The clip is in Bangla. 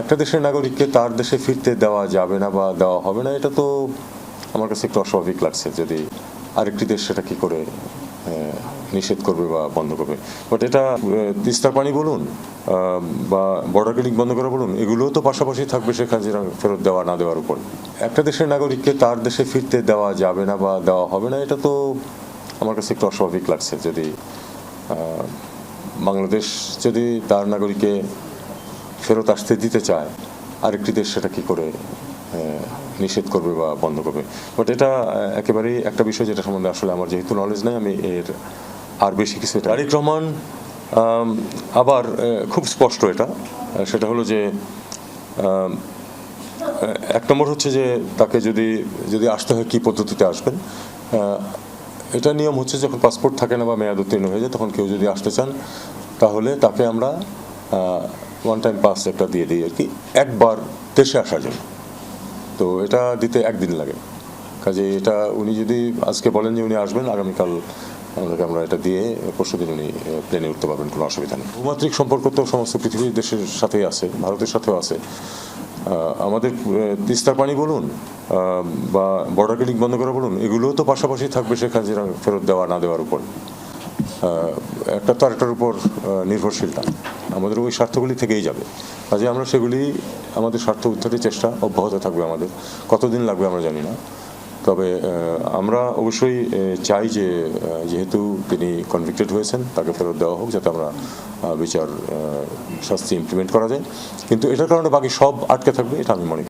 একটা দেশের নাগরিককে তার দেশে ফিরতে দেওয়া যাবে না বা দেওয়া হবে না, এটা তো আমার কাছে একটু অস্বাভাবিক লাগছে। যদি আরেকটি দেশ সেটা কি করে নিষেধ করবে বা বন্ধ করবে। বাট এটা তিস্তার পানি বলুন বা বর্ডার ক্লিনিক বন্ধ করা বলুন, এগুলোও তো পাশাপাশি থাকবে শেখ হাসিনা ফেরত দেওয়া না দেওয়ার উপর। একটা দেশের নাগরিককে তার দেশে ফিরতে দেওয়া যাবে না বা দেওয়া হবে না, এটা তো আমার কাছে একটু অস্বাভাবিক লাগছে। যদি বাংলাদেশ যদি তার নাগরিককে ফেরত আসতে দিতে চায়, আরেকটি দেশ সেটা কি করে নিষেধ করবে বা বন্ধ করবে। বাট এটা একেবারেই একটা বিষয় যেটা সম্বন্ধে আসলে আমার যেহেতু নলেজ নেই, আমি এর আর বেশি কিছু। তারেক রহমান আবার খুব স্পষ্ট এটা, সেটা হলো যে এক নম্বর হচ্ছে যে তাকে যদি আসতে হয় কী পদ্ধতিতে আসবেন। এটা নিয়ম হচ্ছে যখন পাসপোর্ট থাকে না বা মেয়াদ উত্তীর্ণ হয়ে যায়, তখন কেউ যদি আসতে চান তাহলে তাকে আমরা ওয়ান টাইম পাস একটা দিয়ে দিই আর কি, একবার দেশে আসার জন্য। তো এটা দিতে একদিন লাগে। কাজে এটা উনি যদি আজকে বলেন যে উনি আসবেন, আগামীকাল আমাদেরকে আমরা এটা দিয়ে পরশুদিন উনি প্লেনে উঠতে পারবেন, কোনো অসুবিধা নেই। ভূমাত্রিক সম্পর্ক তো সমস্ত পৃথিবীর দেশের সাথেই আছে, ভারতের সাথেও আছে। আমাদের তিস্তার পানি বলুন বা বর্ডার ক্লিনিক বন্ধ করা বলুন, এগুলোও তো পাশাপাশি থাকবে শেখ হাসিনা ফেরত দেওয়া না দেওয়ার উপর। একটা তো আরেকটার উপর নির্ভরশীলতা আমাদের ওই স্বার্থগুলি থেকেই যাবে। কাজে আমরা সেগুলি আমাদের স্বার্থ উদ্ধারের চেষ্টা অব্যাহত থাকবে আমাদের। কতদিন লাগবে আমরা জানি না, তবে আমরা অবশ্যই চাই যে যেহেতু তিনি কনভিক্টেড হয়েছেন, তাকে ফেরত দেওয়া হোক, যাতে আমরা বিচার শাস্তি ইমপ্লিমেন্ট করা যায়। কিন্তু এটার কারণে বাকি সব আটকে থাকবে, এটা আমি মনে করি।